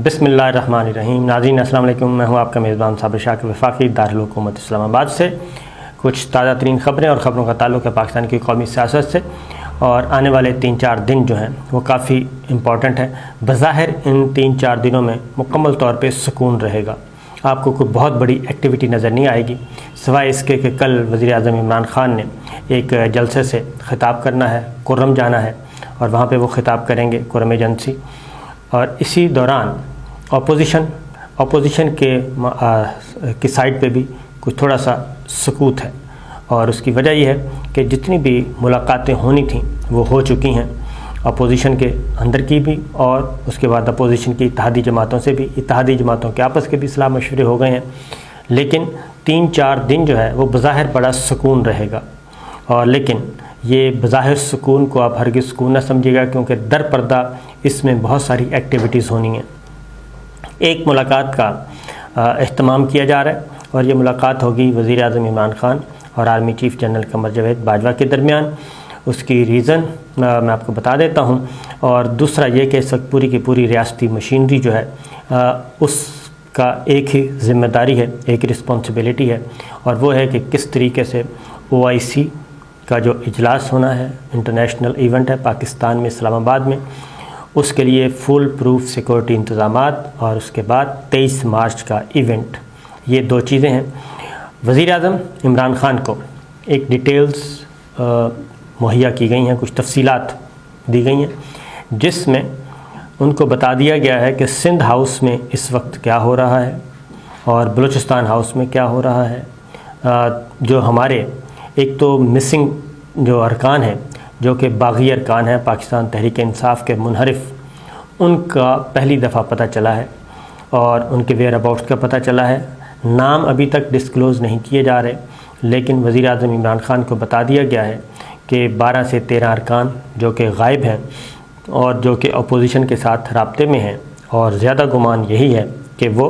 بسم اللہ الرحمن الرحیم۔ ناظرین السلام علیکم، میں ہوں آپ کا میزبان صابر شاکر وفاقی دارالحکومت اسلام آباد سے۔ کچھ تازہ ترین خبریں اور خبروں کا تعلق ہے پاکستان کی قومی سیاست سے، اور آنے والے 3-4 دن جو ہیں وہ کافی امپورٹنٹ ہیں۔ بظاہر ان 3-4 دنوں میں مکمل طور پہ سکون رہے گا، آپ کو کوئی بہت بڑی ایکٹیویٹی نظر نہیں آئے گی، سوائے اس کے کہ کل وزیر اعظم عمران خان نے ایک جلسے سے خطاب کرنا ہے، کرم جانا ہے، اور وہاں پہ وہ خطاب کریں گے کرم ایجنسی، اور اسی دوران اپوزیشن کی سائڈ پہ بھی کچھ تھوڑا سا سکوت ہے، اور اس کی وجہ یہ ہے کہ جتنی بھی ملاقاتیں ہونی تھیں وہ ہو چکی ہیں، اپوزیشن کے اندر کی بھی، اور اس کے بعد اپوزیشن کی اتحادی جماعتوں سے بھی، اتحادی جماعتوں کے آپس کے بھی صلاح مشورے ہو گئے ہیں۔ لیکن 3-4 دن جو ہے وہ بظاہر بڑا سکون رہے گا، اور لیکن یہ بظاہر سکون کو آپ ہرگز سکون نہ سمجھیے گا، کیونکہ در پردہ اس میں بہت ساری ایکٹیویٹیز ہونی ہیں۔ ایک ملاقات کا اہتمام کیا جا رہا ہے، اور یہ ملاقات ہوگی وزیر اعظم عمران خان اور army chief general Qamar Javed Bajwa کے درمیان۔ اس کی ریزن میں آپ کو بتا دیتا ہوں، اور دوسرا یہ کہ اس وقت پوری کی پوری ریاستی مشینری جو ہے اس کا ایک ہی ذمہ داری ہے، ایک رسپانسبلٹی ہے، اور وہ ہے کہ کس طریقے سے OIC کا جو اجلاس ہونا ہے، انٹرنیشنل ایونٹ ہے پاکستان میں اسلام آباد میں، اس کے لیے فل پروف سیکورٹی انتظامات، اور اس کے بعد 23 مارچ کا ایونٹ، یہ 2 چیزیں ہیں۔ وزیر اعظم عمران خان کو ایک ڈیٹیلز مہیا کی گئی ہیں، کچھ تفصیلات دی گئی ہیں، جس میں ان کو بتا دیا گیا ہے کہ سندھ ہاؤس میں اس وقت کیا ہو رہا ہے، اور بلوچستان ہاؤس میں کیا ہو رہا ہے۔ جو ہمارے ایک تو مسنگ جو ارکان ہیں، جو کہ باغی ارکان ہیں پاکستان تحریک انصاف کے منحرف، ان کا پہلی دفعہ پتہ چلا ہے، اور ان کے ویئر اباؤٹس کا پتہ چلا ہے۔ نام ابھی تک ڈسکلوز نہیں کیے جا رہے، لیکن وزیر اعظم عمران خان کو بتا دیا گیا ہے کہ 12 سے 13 ارکان جو کہ غائب ہیں، اور جو کہ اپوزیشن کے ساتھ رابطے میں ہیں، اور زیادہ گمان یہی ہے کہ وہ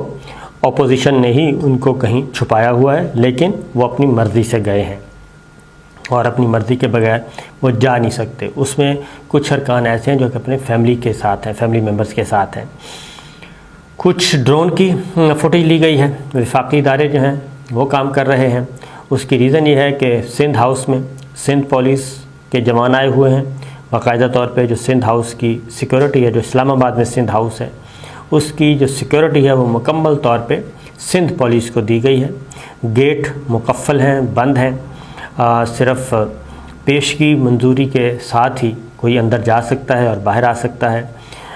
اپوزیشن نے ہی ان کو کہیں چھپایا ہوا ہے، لیکن وہ اپنی مرضی سے گئے ہیں، اور اپنی مرضی کے بغیر وہ جا نہیں سکتے۔ اس میں کچھ ارکان ایسے ہیں جو کہ اپنے فیملی کے ساتھ ہیں، فیملی ممبرز کے ساتھ ہیں۔ کچھ ڈرون کی فوٹیج لی گئی ہے، وفاقی ادارے جو ہیں وہ کام کر رہے ہیں۔ اس کی ریزن یہ ہے کہ سندھ ہاؤس میں سندھ پولیس کے جوان آئے ہوئے ہیں، باقاعدہ طور پہ جو سندھ ہاؤس کی سیکورٹی ہے، جو اسلام آباد میں سندھ ہاؤس ہے، اس کی جو سیکورٹی ہے وہ مکمل طور پہ سندھ پولیس کو دی گئی ہے۔ گیٹ مقفل ہیں، بند ہیں، صرف پیشگی منظوری کے ساتھ ہی کوئی اندر جا سکتا ہے اور باہر آ سکتا ہے۔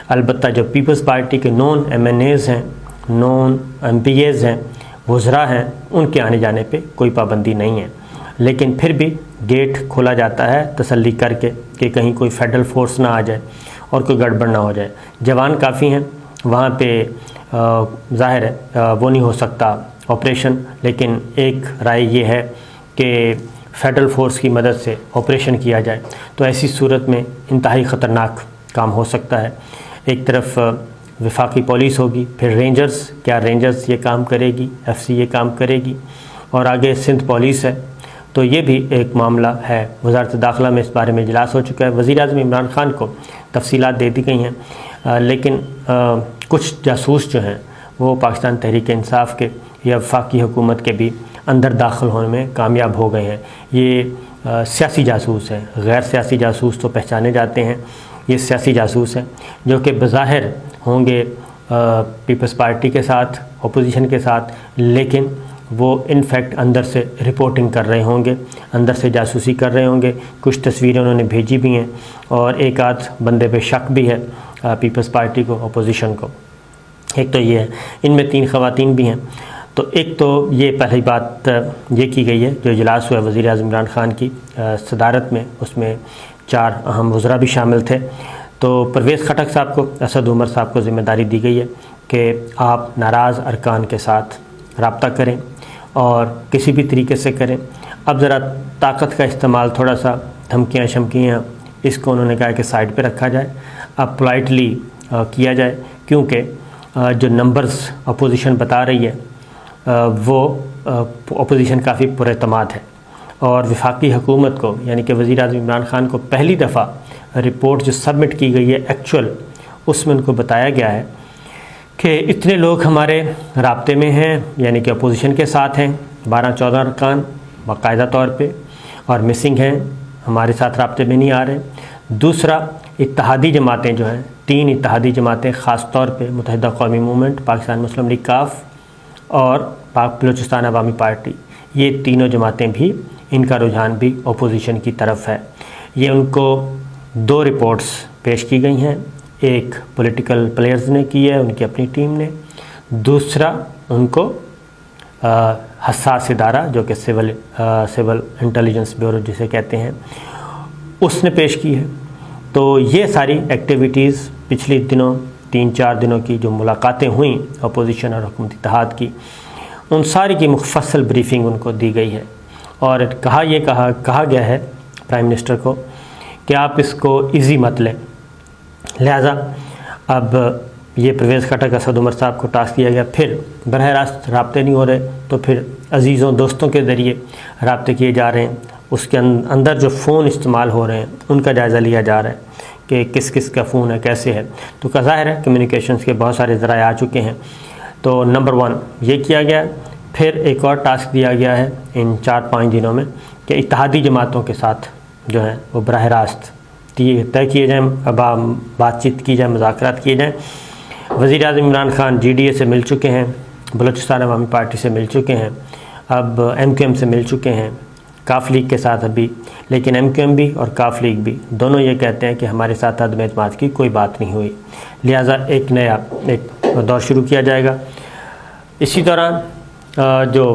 البتہ جو پیپلز پارٹی کے نون MNAs ہیں، نون MPAs ہیں، وزراء ہیں، ان کے آنے جانے پہ کوئی پابندی نہیں ہے، لیکن پھر بھی گیٹ کھولا جاتا ہے تسلی کر کے کہ کہیں کوئی فیڈرل فورس نہ آ جائے اور کوئی گڑبڑ نہ ہو جائے۔ جوان کافی ہیں وہاں پہ، ظاہر ہے وہ نہیں ہو سکتا آپریشن، لیکن ایک رائے یہ ہے کہ فیڈرل فورس کی مدد سے آپریشن کیا جائے، تو ایسی صورت میں انتہائی خطرناک کام ہو سکتا ہے۔ ایک طرف وفاقی پولیس ہوگی، پھر رینجرز، کیا رینجرز یہ کام کرے گی، FC یہ کام کرے گی، اور آگے سندھ پولیس ہے، تو یہ بھی ایک معاملہ ہے۔ وزارت داخلہ میں اس بارے میں اجلاس ہو چکا ہے، وزیر اعظم عمران خان کو تفصیلات دے دی گئی ہیں، لیکن کچھ جاسوس جو ہیں وہ پاکستان تحریک انصاف کے یا وفاقی حکومت کے بھی اندر داخل ہونے میں کامیاب ہو گئے ہیں۔ یہ سیاسی جاسوس ہیں، غیر سیاسی جاسوس تو پہچانے جاتے ہیں، یہ سیاسی جاسوس ہیں جو کہ بظاہر ہوں گے پیپلز پارٹی کے ساتھ، اپوزیشن کے ساتھ، لیکن وہ انفیکٹ اندر سے رپورٹنگ کر رہے ہوں گے، اندر سے جاسوسی کر رہے ہوں گے۔ کچھ تصویریں انہوں نے بھیجی بھی ہیں، اور ایک آدھ بندے پہ شک بھی ہے پیپلز پارٹی کو، اپوزیشن کو۔ ایک تو یہ ہے، ان میں 3 خواتین بھی ہیں۔ تو ایک تو یہ پہلی بات یہ کی گئی ہے، جو اجلاس ہوا وزیر اعظم عمران خان کی صدارت میں، اس میں 4 اہم وزراء بھی شامل تھے۔ تو پرویز خٹک صاحب کو، اسد عمر صاحب کو ذمہ داری دی گئی ہے کہ آپ ناراض ارکان کے ساتھ رابطہ کریں، اور کسی بھی طریقے سے کریں۔ اب ذرا طاقت کا استعمال، تھوڑا سا دھمکیاں شمکیاں، اس کو انہوں نے کہا کہ سائڈ پہ رکھا جائے، اب پولائٹلی کیا جائے، کیونکہ جو نمبرز اپوزیشن بتا رہی ہے وہ اپوزیشن کافی پر اعتماد ہے، اور وفاقی حکومت کو، یعنی کہ وزیر اعظم عمران خان کو پہلی دفعہ رپورٹ جو سبمٹ کی گئی ہے ایکچوئل، اس میں ان کو بتایا گیا ہے کہ اتنے لوگ ہمارے رابطے میں ہیں، یعنی کہ اپوزیشن کے ساتھ ہیں، 12-14 ارکان باقاعدہ طور پہ، اور مسنگ ہیں، ہمارے ساتھ رابطے میں نہیں آ رہے۔ دوسرا، اتحادی جماعتیں جو ہیں، 3 اتحادی جماعتیں، خاص طور پہ متحدہ قومی موومنٹ، پاکستان مسلم لیگ کاف اور پاک بلوچستان عوامی پارٹی، یہ تینوں جماعتیں بھی، ان کا رجحان بھی اپوزیشن کی طرف ہے۔ یہ ان کو 2 رپورٹس پیش کی گئی ہیں، ایک پولیٹیکل پلیئرز نے کی ہے، ان کی اپنی ٹیم نے، دوسرا ان کو حساس ادارہ جو کہ سول انٹیلیجنس بیورو جسے کہتے ہیں، اس نے پیش کی ہے۔ تو یہ ساری ایکٹیویٹیز پچھلی دنوں 3-4 دنوں کی جو ملاقاتیں ہوئیں اپوزیشن اور حکومت اتحاد کی، ان ساری کی مفصل بریفنگ ان کو دی گئی ہے، اور کہا گیا ہے پرائم منسٹر کو کہ آپ اس کو ایزی مت لیں۔ لہٰذا اب یہ پرویز خٹک، اسد عمر صاحب کو ٹاسک دیا گیا، پھر براہ راست رابطے نہیں ہو رہے تو پھر عزیزوں دوستوں کے ذریعے رابطے کیے جا رہے ہیں، اس کے اندر جو فون استعمال ہو رہے ہیں ان کا جائزہ لیا جا رہا ہے کہ کس کس کا فون ہے، کیسے ہے۔ تو کا ظاہر ہے کمیونیکیشنز کے بہت سارے ذرائع آ چکے ہیں۔ تو نمبر 1 یہ کیا گیا، پھر ایک اور ٹاسک دیا گیا ہے ان 4-5 دنوں میں کہ اتحادی جماعتوں کے ساتھ جو ہے وہ براہ راست طے کیے جائیں، بات چیت کی جائے، مذاکرات کیے جائیں۔ وزیر اعظم عمران خان GDA سے مل چکے ہیں، بلوچستان عوامی پارٹی سے مل چکے ہیں، اب MQM سے مل چکے ہیں، کاف لیگ کے ساتھ ابھی، لیکن MQM بھی اور کاف لیگ بھی دونوں یہ کہتے ہیں کہ ہمارے ساتھ عدم اعتماد کی کوئی بات نہیں ہوئی، لہٰذا ایک نیا دور شروع کیا جائے گا۔ اسی دوران جو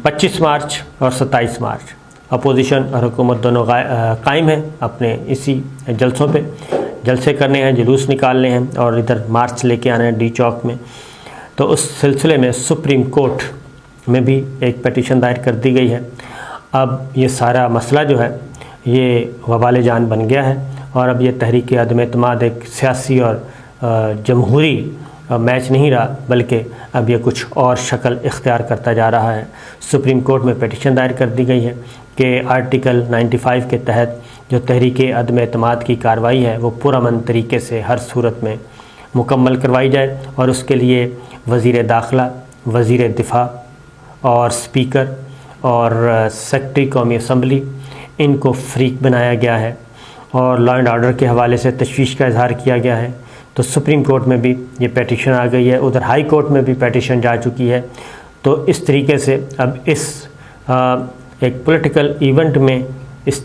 25 مارچ اور 27 مارچ اپوزیشن اور حکومت دونوں قائم ہیں اپنے اسی جلسوں پہ، جلسے کرنے ہیں، جلوس نکالنے ہیں اور ادھر مارچ لے کے آنا ہے ڈی چوک میں۔ تو اس سلسلے میں سپریم کورٹ میں بھی ایک پٹیشن دائر کر دی گئی ہے۔ اب یہ سارا مسئلہ جو ہے یہ وبال جان بن گیا ہے، اور اب یہ تحریک عدم اعتماد ایک سیاسی اور جمہوری میچ نہیں رہا، بلکہ اب یہ کچھ اور شکل اختیار کرتا جا رہا ہے۔ سپریم کورٹ میں پٹیشن دائر کر دی گئی ہے کہ آرٹیکل 95 کے تحت جو تحریک عدم اعتماد کی کارروائی ہے وہ پرامن طریقے سے ہر صورت میں مکمل کروائی جائے، اور اس کے لیے وزیر داخلہ، وزیر دفاع اور اسپیکر اور سیکرٹری قومی اسمبلی ان کو فریق بنایا گیا ہے، اور لا اینڈ آرڈر کے حوالے سے تشویش کا اظہار کیا گیا ہے۔ تو سپریم کورٹ میں بھی یہ پیٹیشن آ گئی ہے، ادھر ہائی کورٹ میں بھی پیٹیشن جا چکی ہے۔ تو اس طریقے سے اب اس ایک پولیٹیکل ایونٹ میں اس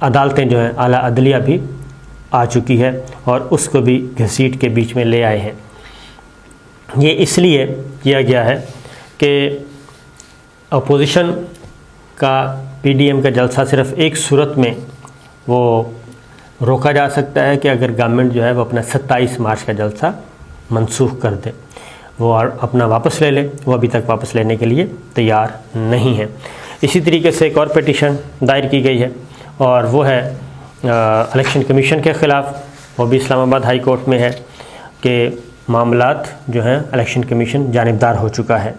عدالتیں جو ہیں اعلیٰ عدلیہ بھی آ چکی ہے، اور اس کو بھی گھسیٹ کے بیچ میں لے آئے ہیں۔ یہ اس لیے کیا گیا ہے کہ اپوزیشن کا PDM کا جلسہ صرف ایک صورت میں وہ روکا جا سکتا ہے کہ اگر گورنمنٹ جو ہے وہ اپنا 27 مارچ کا جلسہ منسوخ کر دے، وہ اپنا واپس لے لے، وہ ابھی تک واپس لینے کے لیے تیار نہیں ہے۔ اسی طریقے سے ایک اور پٹیشن دائر کی گئی ہے، اور وہ ہے الیکشن کمیشن کے خلاف، وہ بھی اسلام آباد ہائی کورٹ میں ہے کہ معاملات جو ہیں الیکشن کمیشن جانبدار ہو چکا ہے۔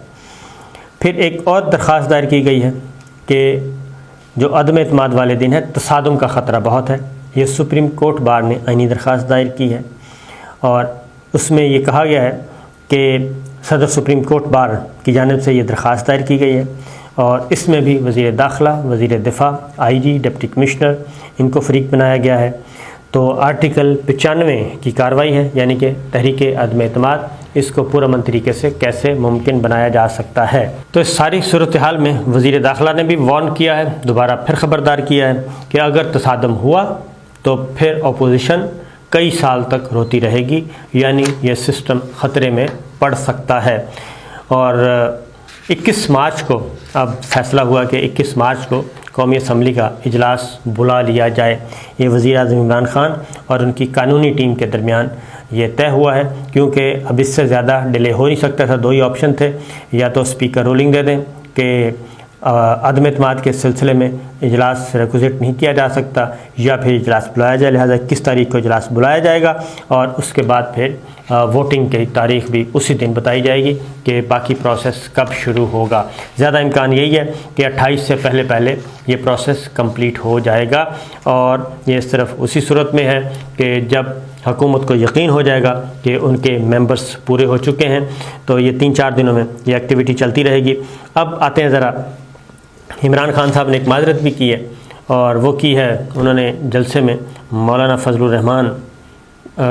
پھر ایک اور درخواست دائر کی گئی ہے کہ جو عدم اعتماد والے دن ہے، تصادم کا خطرہ بہت ہے، یہ سپریم کورٹ بار نے آئینی درخواست دائر کی ہے، اور اس میں یہ کہا گیا ہے کہ صدر سپریم کورٹ بار کی جانب سے یہ درخواست دائر کی گئی ہے، اور اس میں بھی وزیر داخلہ، وزیر دفاع، IG، ڈپٹی کمشنر ان کو فریق بنایا گیا ہے۔ تو آرٹیکل 95 کی کارروائی ہے، یعنی کہ تحریک عدم اعتماد، اس کو پرامن طریقے سے کیسے ممکن بنایا جا سکتا ہے۔ تو اس ساری صورتحال میں وزیر داخلہ نے بھی وارن کیا ہے، دوبارہ پھر خبردار کیا ہے کہ اگر تصادم ہوا تو پھر اپوزیشن کئی سال تک روتی رہے گی، یعنی یہ سسٹم خطرے میں پڑ سکتا ہے۔ اور 21 مارچ کو اب فیصلہ ہوا کہ 21 مارچ کو قومی اسمبلی کا اجلاس بلا لیا جائے۔ یہ وزیر اعظم عمران خان اور ان کی قانونی ٹیم کے درمیان یہ طے ہوا ہے، کیونکہ اب اس سے زیادہ ڈیلے ہو نہیں سکتا تھا۔ 2 ہی آپشن تھے، یا تو اسپیکر رولنگ دے دیں کہ عدم اعتماد کے سلسلے میں اجلاس ریکوزیٹ نہیں کیا جا سکتا، یا پھر اجلاس بلایا جائے۔ لہٰذا 21 تاریخ کو اجلاس بلایا جائے گا، اور اس کے بعد پھر ووٹنگ کی تاریخ بھی اسی دن بتائی جائے گی کہ باقی پروسیس کب شروع ہوگا۔ زیادہ امکان یہی ہے کہ 28 سے پہلے یہ پروسیس کمپلیٹ ہو جائے گا، اور یہ صرف اسی صورت میں ہے کہ جب حکومت کو یقین ہو جائے گا کہ ان کے ممبرز پورے ہو چکے ہیں، تو یہ 3-4 دنوں میں یہ ایکٹیویٹی چلتی رہے گی۔ اب آتے ہیں ذرا، عمران خان صاحب نے ایک معذرت بھی کی ہے، اور وہ کی ہے انہوں نے جلسے میں مولانا فضل الرحمان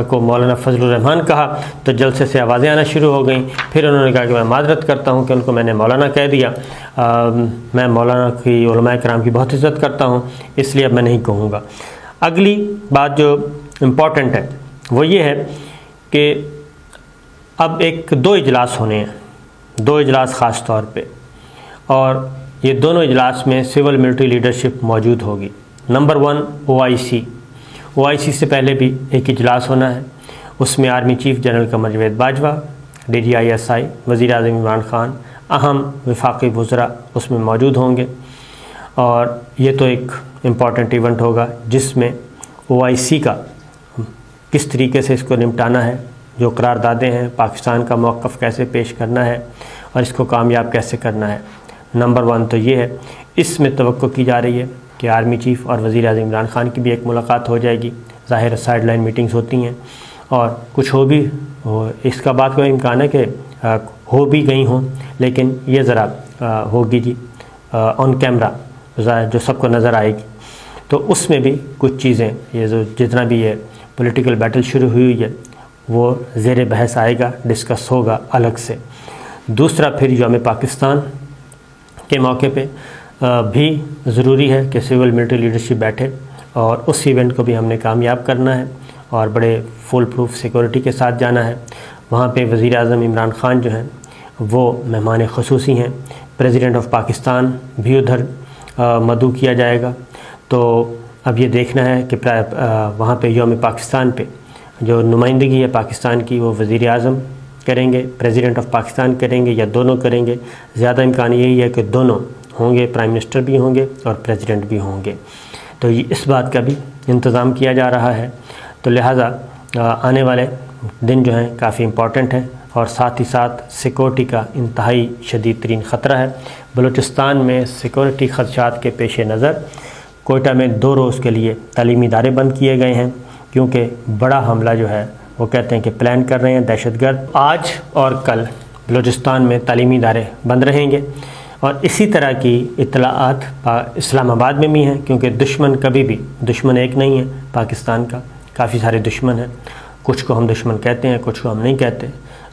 کو مولانا فضل الرحمان کہا تو جلسے سے آوازیں آنا شروع ہو گئیں۔ پھر انہوں نے کہا کہ میں معذرت کرتا ہوں کہ ان کو میں نے مولانا کہہ دیا، میں مولانا کی علماء کرام کی بہت عزت کرتا ہوں، اس لیے اب میں نہیں کہوں گا۔ اگلی بات جو امپورٹنٹ ہے وہ یہ ہے کہ اب 2 اجلاس ہونے ہیں، 2 اجلاس خاص طور پہ، اور یہ دونوں اجلاس میں سول ملٹری لیڈرشپ موجود ہوگی۔ نمبر 1 OIC سے پہلے بھی ایک اجلاس ہونا ہے، اس میں army chief general Qamar Javed Bajwa, DG ISI، وزیر اعظم عمران خان، اہم وفاقی وزراء اس میں موجود ہوں گے، اور یہ تو ایک امپورٹنٹ ایونٹ ہوگا جس میں OIC کا کس طریقے سے اس کو نمٹانا ہے، جو قراردادیں ہیں، پاکستان کا موقف کیسے پیش کرنا ہے اور اس کو کامیاب کیسے کرنا ہے۔ نمبر 1 تو یہ ہے۔ اس میں توقع کی جا رہی ہے کہ آرمی چیف اور وزیر اعظم عمران خان کی بھی ایک ملاقات ہو جائے گی۔ ظاہر سائیڈ لائن میٹنگز ہوتی ہیں، اور کچھ اس کا بات کا امکان ہے کہ ہو بھی گئی ہوں، لیکن یہ ذرا ہوگی جی آن کیمرہ، جو سب کو نظر آئے گی۔ تو اس میں بھی کچھ چیزیں، یہ جو جتنا بھی یہ پولیٹیکل بیٹل شروع ہوئی ہے وہ زیر بحث آئے گا، ڈسکس ہوگا الگ سے۔ دوسرا پھر یوم پاکستان کے موقع پہ بھی ضروری ہے کہ سول ملٹری لیڈرشپ بیٹھے، اور اس ایونٹ کو بھی ہم نے کامیاب کرنا ہے اور بڑے فل پروف سیکورٹی کے ساتھ جانا ہے۔ وہاں پہ وزیر اعظم عمران خان جو ہیں وہ مہمان خصوصی ہیں، پریزیڈنٹ آف پاکستان بھی ادھر مدعو کیا جائے گا۔ تو اب یہ دیکھنا ہے کہ وہاں پہ یوم پاکستان پہ جو نمائندگی ہے پاکستان کی وہ وزیر اعظم کریں گے، پریزیڈنٹ آف پاکستان کریں گے، یا دونوں کریں گے۔ زیادہ امکان یہی ہے کہ دونوں ہوں گے، پرائم منسٹر بھی ہوں گے اور پریزیڈنٹ بھی ہوں گے۔ تو اس بات کا بھی انتظام کیا جا رہا ہے۔ تو لہٰذا آنے والے دن جو ہیں کافی امپورٹنٹ ہیں، اور ساتھ ہی ساتھ سیکورٹی کا انتہائی شدید ترین خطرہ ہے۔ بلوچستان میں سیکورٹی خدشات کے پیش نظر کوئٹہ میں 2 روز کے لیے تعلیمی ادارے بند کیے گئے ہیں، کیونکہ بڑا حملہ جو ہے وہ کہتے ہیں کہ پلان کر رہے ہیں دہشت گرد۔ آج اور کل بلوچستان میں تعلیمی ادارے بند رہیں گے، اور اسی طرح کی اطلاعات اسلام آباد میں بھی ہیں، کیونکہ دشمن کبھی بھی دشمن ایک نہیں ہے پاکستان کا، کافی سارے دشمن ہیں، کچھ کو ہم دشمن کہتے ہیں، کچھ کو ہم نہیں کہتے،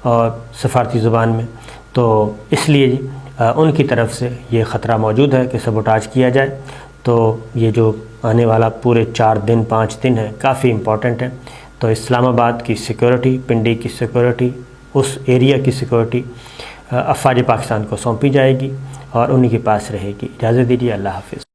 اور سفارتی زبان میں۔ تو اس لیے ان کی طرف سے یہ خطرہ موجود ہے کہ سبوٹاج کیا جائے۔ تو یہ جو آنے والا پورے 4 دن 5 دن ہے کافی امپورٹنٹ ہے۔ تو اسلام آباد کی سیکورٹی، پنڈی کی سیکورٹی، اس ایریا کی سیکورٹی افواج پاکستان کو سونپی جائے گی اور انہی کے پاس رہے گی۔ اجازت دیجیے، اللہ حافظ۔